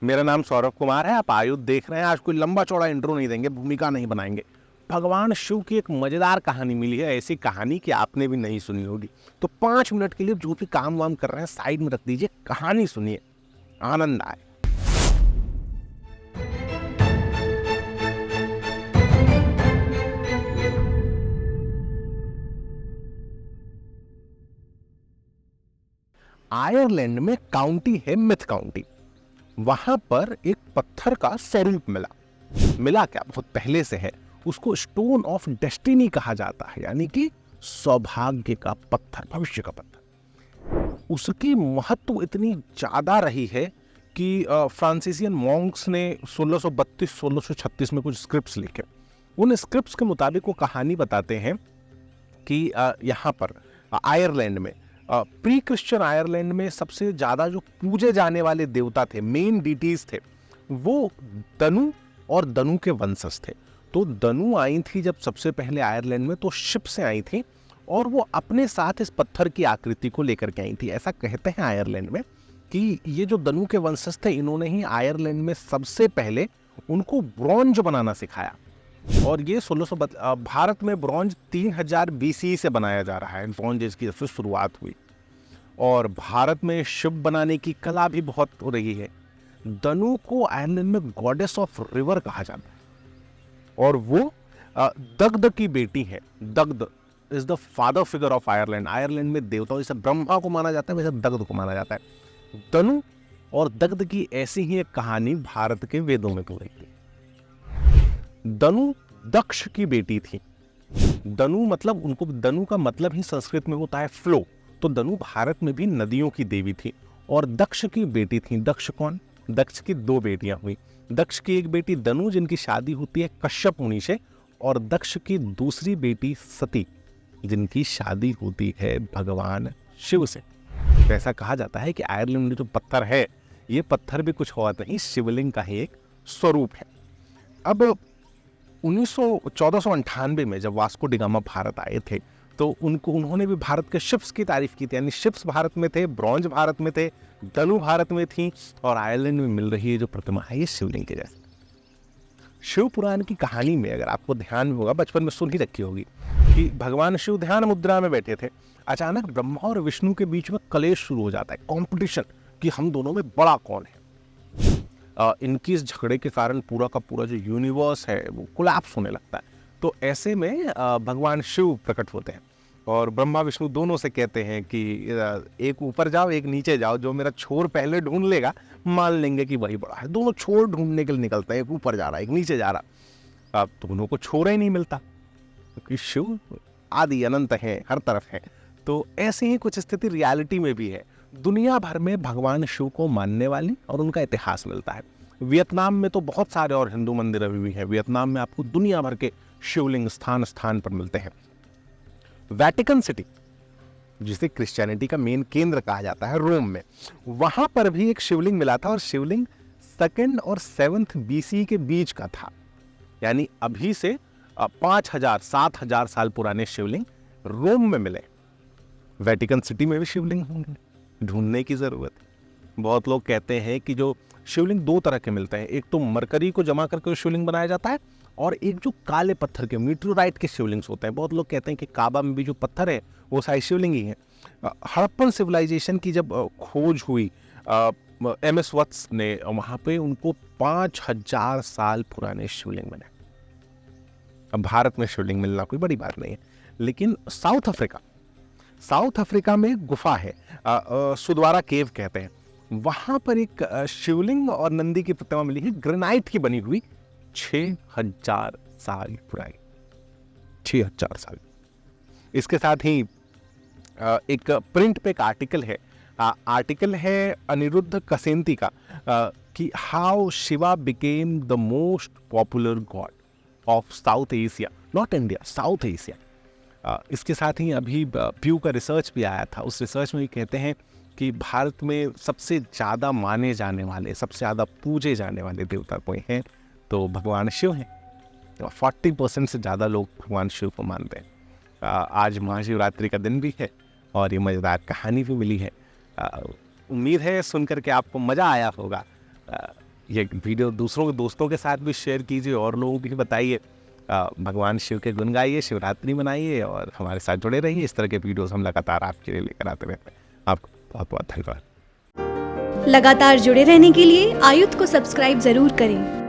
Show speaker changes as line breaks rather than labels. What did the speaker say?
मेरा नाम सौरभ कुमार है। आप आयुध देख रहे हैं। आज कोई लंबा चौड़ा इंट्रो नहीं देंगे, भूमिका नहीं बनाएंगे। भगवान शिव की एक मजेदार कहानी मिली है, ऐसी कहानी कि आपने भी नहीं सुनी होगी। तो 5 मिनट के लिए जो भी काम वाम कर रहे हैं साइड में रख दीजिए, कहानी सुनिए, आनंद आए। आयरलैंड में काउंटी है मिथ काउंटी। वहां पर एक पत्थर का स्वरूप मिला क्या, बहुत पहले से है। उसको स्टोन ऑफ डेस्टिनी कहा जाता है, यानी कि सौभाग्य का पत्थर, भविष्य का पत्थर। उसकी महत्व इतनी ज्यादा रही है कि फ्रांसीसियन मॉन्क्स ने 1632-1636 में कुछ स्क्रिप्ट्स लिखे। उन स्क्रिप्ट्स के मुताबिक वो कहानी बताते हैं कि यहाँ पर आयरलैंड में, प्री क्रिश्चियन आयरलैंड में सबसे ज्यादा जो पूजे जाने वाले देवता थे, मेन डीटीज थे, वो दनु और दनु के वंशज थे। तो दनु आई थी जब सबसे पहले आयरलैंड में, तो शिप से आई थी और वो अपने साथ इस पत्थर की आकृति को लेकर के आई थी। ऐसा कहते हैं आयरलैंड में कि ये जो दनु के वंशज थे, इन्होंने ही आयरलैंड में सबसे पहले उनको ब्रॉन्ज बनाना सिखाया। और ये 1600 भारत में ब्रॉन्ज 3000 BC से बनाया जा रहा है। ब्रॉन्ज की फिर शुरुआत हुई और भारत में शिप बनाने की कला भी बहुत हो रही है। दनु को आयरलैंड में गॉडेस ऑफ रिवर कहा जाता है और वो दग्ध की बेटी है। दग्ध is the father figure of Ireland. Ireland में देवताओं जैसे ब्रह्मा को माना जाता है, वैसे दग्ध को माना जाता है। दनु और दग्ध की ऐसी ही एक कहानी भारत के वेदों में हो रही थी। दनु दक्ष की बेटी थी। दनु मतलब, उनको दनु का मतलब ही संस्कृत में होता है फ्लो। तो दनु भारत में भी नदियों की देवी थी और दक्ष की बेटी थी। दक्ष कौन? दक्ष की 2 बेटियां हुई। दक्ष की एक बेटी दनु, जिनकी शादी होती है कश्यप मुनि से, और दक्ष की दूसरी बेटी सती, जिनकी शादी होती है भगवान शिव से। तो ऐसा कहा जाता है कि आयरलैंड में जो पत्थर है, ये पत्थर भी कुछ और नहीं, शिवलिंग का ही एक स्वरूप है। अब 1498 में जब वास्को डी गामा भारत आए थे, तो उन्होंने भी भारत के शिप्स की तारीफ की थी। यानी शिप्स भारत में थे, ब्रॉन्ज भारत में थे, दनु भारत में थी, और आयरलैंड में मिल रही है जो प्रतिमा है, ये शिवलिंग के जैसे। शिव पुराण की कहानी में, अगर आपको ध्यान में होगा, बचपन में सुन ही रखी होगी कि भगवान शिव ध्यान मुद्रा में बैठे थे। अचानक ब्रह्मा और विष्णु के बीच में कलेश शुरू हो जाता है, कॉम्पिटिशन, कि हम दोनों में बड़ा कौन है। इनकी इस झगड़े के कारण पूरा का पूरा जो यूनिवर्स है वो कोलैप्स होने लगता है। तो ऐसे में भगवान शिव प्रकट होते हैं और ब्रह्मा विष्णु दोनों से कहते हैं कि एक ऊपर जाओ, एक नीचे जाओ, जो मेरा छोर पहले ढूंढ लेगा मान लेंगे कि वही बड़ा है। दोनों छोर ढूंढने के लिए निकलते हैं, एक ऊपर जा रहा है, एक नीचे जा रहा। अब दोनों को छोर ही नहीं मिलता, क्योंकि शिव आदि अनंत है, हर तरफ है। तो ऐसी ही कुछ स्थिति रियलिटी में भी है। दुनिया भर में भगवान शिव को मानने वाली और उनका इतिहास मिलता है। वियतनाम में तो बहुत सारे और हिंदू मंदिर अभी भी हैं। वियतनाम में आपको दुनिया भर के शिवलिंग स्थान स्थान पर मिलते हैं। वेटिकन सिटी, जिसे क्रिश्चियनिटी का मेन केंद्र कहा जाता है, रोम में, वहां पर भी एक शिवलिंग मिला था और शिवलिंग 2nd और 7th BC के बीच का था। यानी अभी से 5000-7000 साल पुराने शिवलिंग रोम में मिले। वेटिकन सिटी में भी शिवलिंग होंगे, ढूंढने की जरूरत है। बहुत लोग कहते हैं कि जो शिवलिंग 2 तरह के मिलते हैं, एक तो मरकरी को जमा करके शिवलिंग बनाया जाता है, और एक जो काले पत्थर के मीटरोराइट के शिवलिंग्स होते हैं। बहुत लोग कहते हैं कि काबा में भी जो पत्थर है वो सारी शिवलिंग ही है। हड़प्पन सिविलाइजेशन की जब खोज हुई MS वत्स ने, वहां पे उनको 5000 साल पुराने शिवलिंग बने। अब भारत में शिवलिंग मिलना कोई बड़ी बात नहीं है, लेकिन साउथ अफ्रीका में एक गुफा है, सुद्वारा केव कहते हैं। वहां पर एक शिवलिंग और नंदी की प्रतिमा मिली है, ग्रेनाइट की बनी हुई, 6000 साल पुरानी, 6000 साल। इसके साथ ही एक प्रिंट पे एक आर्टिकल है अनिरुद्ध कसेंती का, कि how Shiva became the most popular God of south Asia, not India, south Asia. इसके साथ ही अभी प्यू का रिसर्च भी आया था। उस रिसर्च में भी कहते हैं कि भारत में सबसे ज़्यादा माने जाने वाले, सबसे ज़्यादा पूजे जाने वाले देवता कोई हैं तो भगवान शिव हैं। 40% से ज़्यादा लोग भगवान शिव को मानते हैं। आज महाशिवरात्रि का दिन भी है और ये मज़ेदार कहानी भी मिली है। उम्मीद है सुन करके आपको मज़ा आया होगा। ये वीडियो दूसरों के दोस्तों के साथ भी शेयर कीजिए और लोगों को भी बताइए। भगवान शिव के गुण गाइए, शिवरात्रि मनाइए और हमारे साथ जुड़े रहिए। इस तरह के वीडियोस हम लगातार आपके लिए लेकर आते रहते हैं। आपको बहुत बहुत धन्यवाद।
लगातार जुड़े रहने के लिए आयुध को सब्सक्राइब जरूर करें।